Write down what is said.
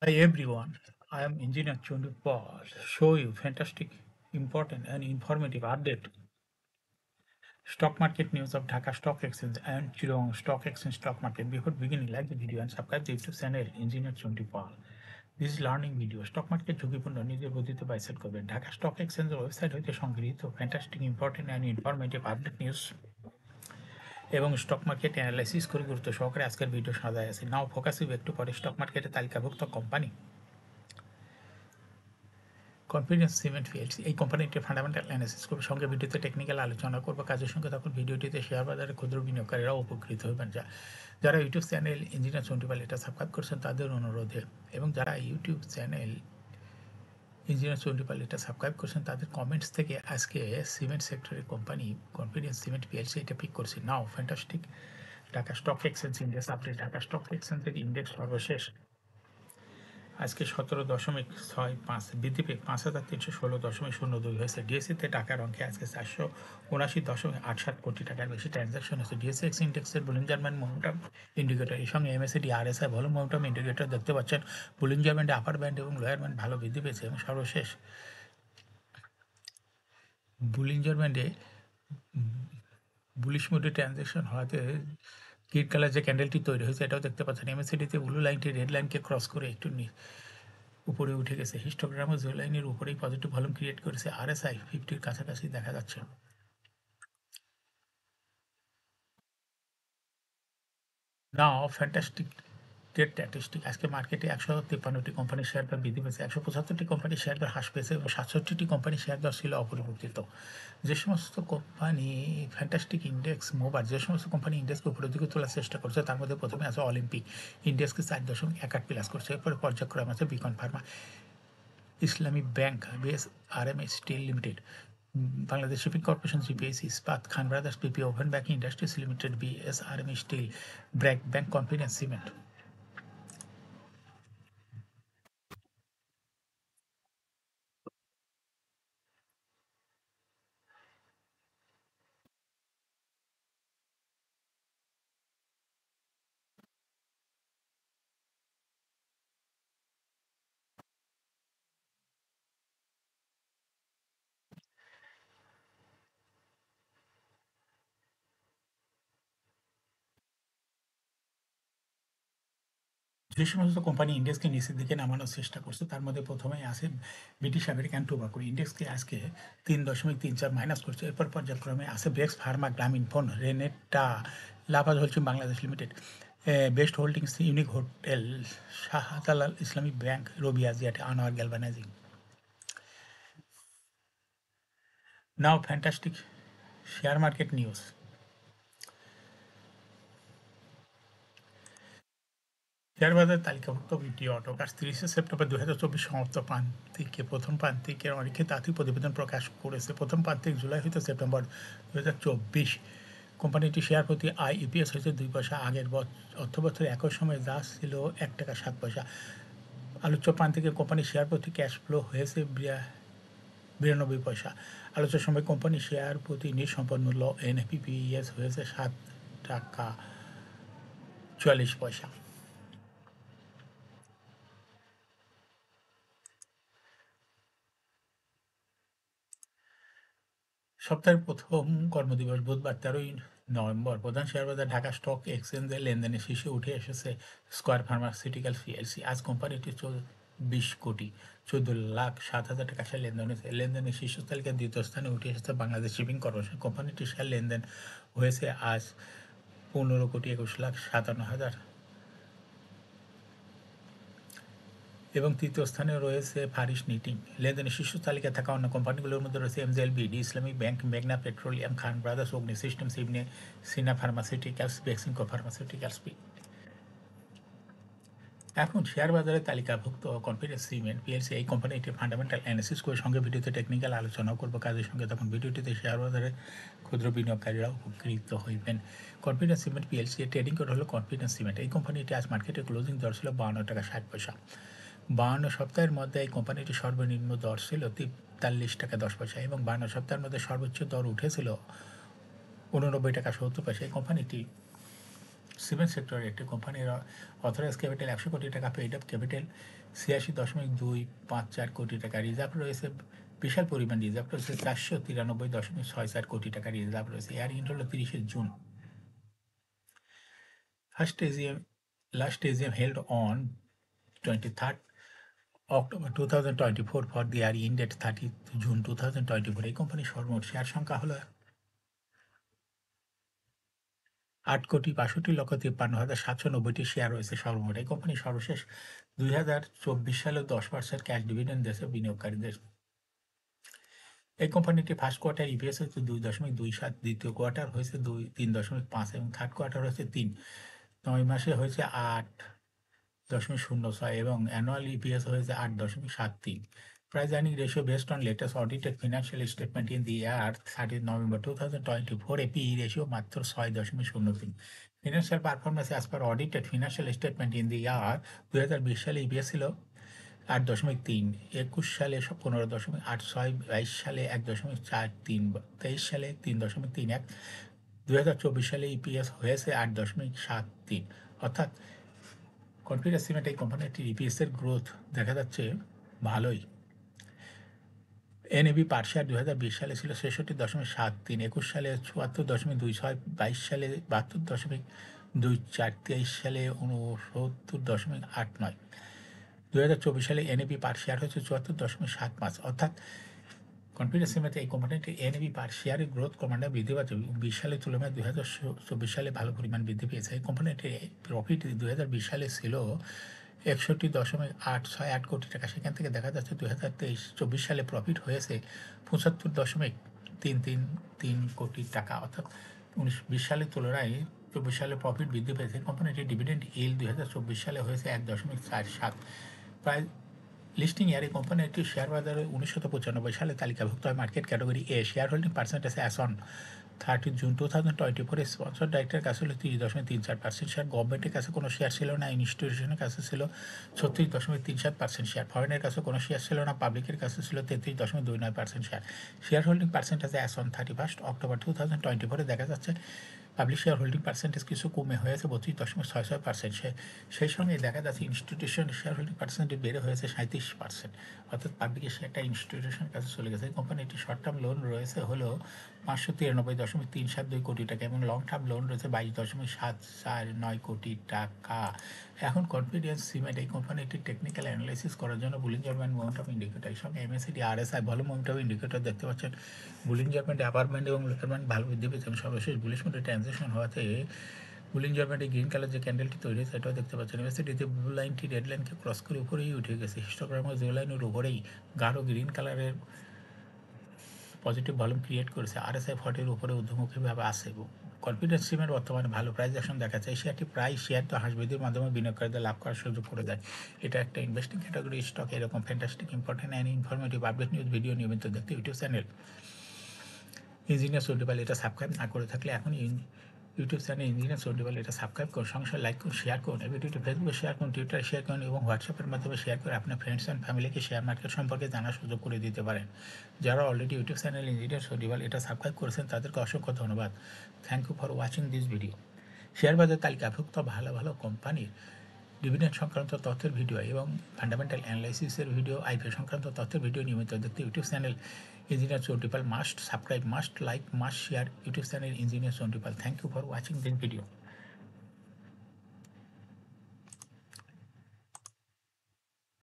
Hi everyone, I am Engineer Chundu Paul. Show you fantastic, important and informative update. Stock market news of Dhaka Stock Exchange and Chirong Stock Exchange stock market. Before beginning, like the video and subscribe the YouTube channel Engineer Chundu Paul. This is learning video. Stock market ঝুঁকিপূর্ণ নিজের গতিতে বাইসেল করবেন Dhaka stock এক্সচেঞ্জের website হইতে সংগৃহীত fantastic important and informative update news এবং stock market analysis করে গুরুত্ব সহকারে আজকের ভিডিও সাজায় আছে নাও ফোকাসিভ একটু পরে স্টক মার্কেটে তালিকাভুক্ত কোম্পানি কনফিডেন্স সিমেন্ট পিএলসি এই কোম্পানিটির ফান্ডামেন্টাল অ্যানালিসিস করবে সঙ্গে ভিডিওতে টেকনিক্যাল আলোচনা করবো কাজের সঙ্গে তখন ভিডিওটিতে শেয়ার বাজারে ক্ষুদ্র বিনিয়োগকারীরাও উপকৃত হবেন যারা ইউটিউব চ্যানেল ইঞ্জিনিয়ার চন্ডিপাল এটা সাবস্ক্রাইব করছেন তাদের অনুরোধে এবং যারা ইউটিউব চ্যানেল ইঞ্জিনিয়ার চন্ডিপাল এটা সাবস্ক্রাইব করছেন তাদের কমেন্টস থেকে আজকে সিমেন্ট সেক্টরের কোম্পানি কনফিডেন্স সিমেন্ট পিএলসি এটা পিক করছি now fantastic Dhaka stock exchange index update Dhaka stock এক্সচেঞ্জের ইন্ডেক্স সর্বশেষ আজকে 17.65 বৃদ্ধি পেয়ে 5,316.02 হয়েছে ডিএসসিতে টাকার অঙ্কে আজকে 479.87 কোটি টাকার বেশি ট্রানজাকশন হয়েছে ডিএসএক্স ইন্ডেক্সের বুলিঞ্জার ব্যান্ড মোমেন্টাম ইন্ডিকেটর এর সঙ্গে MSCD RSI volume momentum indicator দেখতে পাচ্ছেন বুলিঞ্জার ব্যান্ডে আপার ব্যান্ড এবং লোয়ার ব্যান্ড ভালো বৃদ্ধি পেয়েছে এবং সর্বশেষ বুলিঞ্জার ব্যান্ডে বুলিশ মোডে ট্রানজাকশন হওয়াতে গ্রিন কালার যে ক্যান্ডেলটি তৈরি হয়েছে এটাও দেখতে পাচ্ছেন এমএসসিডিতে ব্লু লাইনটি রেড লাইনকে ক্রস করে একটু উপরে উঠে গেছে হিস্টোগ্রামও জিরো লাইনের উপরেই পজিটিভ ভলিউম ক্রিয়েট করেছে আরএসআই 50-র কাছাকাছি দেখা যাচ্ছে নাও ফ্যান্টাস্টিক ট্রেড স্ট্যাটিস্টিক আজকে মার্কেটে 153টি কোম্পানির শেয়ার দর বৃদ্ধি পেয়েছে 175টি কোম্পানির শেয়ার দর হ্রাস পেয়েছে এবং 67টি কোম্পানির শেয়ার দর ছিল অপরিবর্তিত যে সমস্ত কোম্পানি ফ্যান্টাস্টিক ইন্ডেক্স মোবার যে সমস্ত কোম্পানি ইন্ডেক্সকে উপরের দিকে তোলার চেষ্টা করছে তার মধ্যে প্রথমে আছে অলিম্পিক ইন্ডেক্সকে 4.18 প্লাস করছে এরপরে পর্যায়ক্রমে আছে Beacon pharma Islami bank BSRM steel limited Bangladesh shipping corporation জিপিএসি Ispat Khan brothers PP woven bank industries limited BSRM steel BRAC bank confidence cement যে সমস্ত কোম্পানি ইন্ডেক্সকে নিচের দিকে নামানোর চেষ্টা করছে তার মধ্যে প্রথমেই আছে ব্রিটিশ আমেরিকান টোবাকো ইন্ডেক্সকে আজকে 3.34 মাইনাস করছে এরপর পর্যায়ক্রমে আছে ব্রেক্স pharma Grameen phone Renata Lafarge Holcim Bangladesh limited best holdings unique hotel Shahjalal Islamic bank Robi Axiata Anwar galvanising now fantastic share market news share বাজার তালিকাভুক্ত ভিডিও অটোকার 30 সেপ্টেম্বর 2024 সমাপ্ত প্রান্তিকে প্রথম প্রান্তিকের অনেকে তাঁতি প্রতিবেদন প্রকাশ করেছে প্রথম প্রান্তিক জুলাই হইতে সেপ্টেম্বর 2024 কোম্পানিটি শেয়ার প্রতি ইপিএস হয়েছে 2 পয়সা আগের অর্থবছরের একই সময় যা ছিল 1 টাকা 7 পয়সা আলোচ্য প্রান্তিকে কোম্পানির শেয়ার প্রতি ক্যাশ ফ্লো হয়েছে 92 পয়সা আলোচ্য সময় কোম্পানি শেয়ার প্রতি নিঃসম্পদ মূল্য এনএপিপিএস হয়েছে 7 টাকা 44 পয়সা সপ্তাহের প্রথম কর্মদিবস বুধবার 13 নভেম্বর প্রধান শেয়ারবাজার ঢাকা স্টক এক্সচেঞ্জের লেনদেনে শীর্ষে উঠে এসেছে স্কয়ার ফার্মাসিউটিক্যাল পিএলসি আজ কোম্পানিটি 20,14,07,000 টাকা শেয়ার লেনদেন হয়েছে লেনদেনের শীর্ষ তালিকার দ্বিতীয় স্থানে উঠে এসেছে বাংলাদেশ শিপিং কর্পোরেশন কোম্পানিটির শেয়ার লেনদেন হয়েছে আজ 15,21,57,000 এবং তৃতীয় স্থানে রয়েছে ফারিস নিটিং লেনদেনের শীর্ষ তালিকায় থাকা অন্য কোম্পানিগুলোর মধ্যে রয়েছে এমজেএলবিডি ইসলামিক ব্যাংক মেঘনা পেট্রোলিয়াম খান ব্রাদার্স অগ্নি সিস্টেম সিবনে সিনা ফার্মাসিউটিক্যালস বেক্সিমকো ফার্মাসিউটিক্যালস এখন শেয়ার বাজারে তালিকাভুক্ত কনফিডেন্স সিমেন্ট পিএলসি এই কোম্পানিটি ফান্ডামেন্টাল অ্যানালিসিস করে সঙ্গে ভিডিওতে টেকনিক্যাল আলোচনাও করবো কাজের সঙ্গে তখন ভিডিওটিতে শেয়ার বাজারে ক্ষুদ্র বিনিয়োগকারীরা উপকৃত হইবেন কনফিডেন্স সিমেন্ট পিএলসি এর ট্রেডিং কোড হলো কনফিডেন্স সিমেন্ট এই কোম্পানিটি আজ মার্কেটে ক্লোজিং দর ছিল 52 টাকা 60 পয়সা 52 সপ্তাহের মধ্যে এই কোম্পানিটির সর্বনিম্ন দর ছিল 43 টাকা 10 পয়সা এবং 52 সপ্তাহের মধ্যে সর্বোচ্চ দর উঠেছিল 89 টাকা 70 পয়সা এই কোম্পানিটি সিমেন্ট সেক্টরের একটি কোম্পানির অথরাইজ ক্যাপিটাল 100 কোটি টাকা, পেইড আপ ক্যাপিটাল 86.254 কোটি টাকা, রিজার্ভ রয়েছে বিশাল পরিমাণ রিজার্ভ রয়েছে 493.64 কোটি টাকা রিজার্ভ রয়েছে। এয়ার ইন্ট হলো 30 June. Last AGM held on 23rd October 2024 for the year ended 30th June 2024। এই কোম্পানির সর্বমোট শেয়ার সংখ্যা হলো 8,62,53,790টি শেয়ার রয়েছে সর্বমোট। এই কোম্পানি সর্বশেষ 2024 সালে 10% ক্যাশ ডিভিডেন্ড দিয়েছে বিনিয়োগকারীদের। এই কোম্পানিটি ফার্স্ট কোয়ার্টার ইপিএস হচ্ছে 2.27, দ্বিতীয় কোয়ার্টার হয়েছে 3.5 এবং থার্ড কোয়ার্টার হয়েছে 3, 9 মাসে হয়েছে 8.06 এবং অ্যানুয়াল ইপিএস হয়েছে 8.73। Price earning ratio based on latest audited financial statement in the year 30 November 2024 এ পিই রেশিও মাত্র 6.03। Financial performance as per audited financial statement in the year 2020 সালে ইপিএস ছিল 8.3, 21 সালে 15.86, 22 সালে 1.43, 23 সালে 3.31, 2024 সালে ইপিএস হয়েছে 8.73। অর্থাৎ কনফিডেন্স সিমেন্ট এই কোম্পানিটির ইপিএসের গ্রোথ দেখা যাচ্ছে ভালোই। এনএবি পার শেয়ার 2020 সালে ছিল 66.73, 21 সালে 74.26, 22 সালে 72.24, 23 সালে 69.89, 2024 সালে এনএবি পার শেয়ার হচ্ছে 74.75। অর্থাৎ কনফিডেন্স সিমেন্ট এই কোম্পানিটির এনএবি পার শেয়ারের গ্রোথ ক্রমান্বয়ে বৃদ্ধি পাচ্ছে। 20 সালের তুলনায় 2024 সালে ভালো পরিমাণ বৃদ্ধি পেয়েছে। এই কোম্পানিটির প্রফিট 2020 সালে ছিল 61.868 কোটি টাকা, সেখান থেকে দেখা যাচ্ছে 2024 সালে প্রফিট হয়েছে 75.333 কোটি টাকা। অর্থাৎ 20 সালের তুলনায় 24 সালে প্রফিট বৃদ্ধি পেয়েছে। কোম্পানিটির ডিভিডেন্ড ইল্ড 2024 সালে হয়েছে 1.47। প্রায় লিস্টিং ইয়ারে কোম্পানিটি শেয়ার বাজারে 1995 সালে তালিকাভুক্ত হয় market category A. Share holding percentage as on 30 June 2024 sponsor ডাইরেক্টরের কাছে হলো 30.34% শেয়ার, গভর্নমেন্টের কাছে কোনো শেয়ার ছিল না, ইনস্টিটিউশনের কাছে ছিল 36.37% শেয়ার, ফরেনের কাছে কোনো শেয়ার ছিল না, পাবলিকের কাছে ছিল 33.29% share. Share holding percentage as on 31 October 2024 দেখা যাচ্ছে পাবলিক শেয়ার হোল্ডিং পার্সেন্টেজ কিছু কমে হয়েছে 32.66%। সেই সঙ্গে দেখা যাচ্ছে ইনস্টিটিউশন শেয়ার হোল্ডিং পার্সেন্টেজ বেড়ে হয়েছে 37%। অর্থাৎ পাবলিকের শেয়ারটা ইনস্টিটিউশনের কাছে চলে গেছে। কোম্পানিটি শর্ট টার্ম লোন রয়েছে হলো 593.372 কোটি টাকা এবং লং টার্ম লোন রয়েছে 22.749 কোটি টাকা। এখন কনফিডেন্স সিমেন্ট এই কোম্পানিটির টেকনিক্যাল অ্যানালাইসিস করার জন্য বুলিঞ্জার ব্যান্ড মোমেন্টাম ইন্ডিকেটর এর সঙ্গে এমএসিডি আরএসআই ভালো মোমেন্টাম ইন্ডিকেটর দেখতে পাচ্ছেন। বুলিঞ্জার ব্যান্ড আপার ব্যান্ড এবং লোয়ার ব্যান্ড ভালো বৃদ্ধি পেয়েছে এবং সর্বশেষ বুলিশ মোডে ট্রানজিশন হওয়াতে বুলিঞ্জার ব্যান্ডে গ্রিন কালার যে ক্যান্ডেলটি তৈরি হয়েছে এটাও দেখতে পাচ্ছেন। এমএসিডিতে ব্লু লাইনটি রেড লাইনকে ক্রস করে উপরেই উঠে গেছে। হিস্টোগ্রামও জিরো লাইনের উপরেই গাঢ় গ্রিন কালারের পজিটিভ ভলিউম ক্রিয়েট করেছে। আরএসআই 40-এর উপরে ঊর্ধ্বমুখীভাবে আসে। কনফিডেন্স সিমেন্ট বর্তমানে ভালো প্রাইস অ্যাকশন দেখাচ্ছে। এই শেয়ারটি প্রায় শেয়ার তো হাঁসবিধির মাধ্যমে বিনিয়োগকারীদের লাভ করার সুযোগ করে দেয়। এটা একটা ইনভেস্টিং ক্যাটাগরি স্টক। এরকম fantastic important and informative update news video নিয়মিত দেখতে ইউটিউব চ্যানেল ইঞ্জিনিয়ার সোল্টিপাল এটা সাবস্ক্রাইব না করে থাকলে এখন ইউটিউব চ্যানেল ইঞ্জিনিয়ার সোল্টিপাল এটা সাবস্ক্রাইব করুন, সঙ্গে সঙ্গে লাইক করুন, শেয়ার করুন। এই ভিডিওটি ফেসবুকে শেয়ার করুন, টুইটারে শেয়ার করুন এবং হোয়াটসঅ্যাপের মাধ্যমে শেয়ার করে আপনার ফ্রেন্ডস অ্যান্ড ফ্যামিলিকে শেয়ার মার্কেট সম্পর্কে জানার সুযোগ করে দিতে পারেন। যারা অলরেডি ইউটিউব চ্যানেল ইঞ্জিনিয়ার সোল্টিপাল এটা সাবস্ক্রাইব করেছেন তাদেরকে অসংখ্য ধন্যবাদ। Thank you for watching this video. Share বাজার তালিকাভুক্ত ভালো ভালো কোম্পানির ডিভিডেন্ড সংক্রান্ত তথ্যের ভিডিও এবং ফান্ডামেন্টাল অ্যানালাইসিসের ভিডিও, আইপিও সংক্রান্ত তথ্যের ভিডিও নিয়মিত দেখতে ইউটিউব চ্যানেল ইঞ্জিনিয়ার সোল্টিপাল must subscribe, must like, must share YouTube channel engineer সোল্টিপাল। Thank you for watching this video.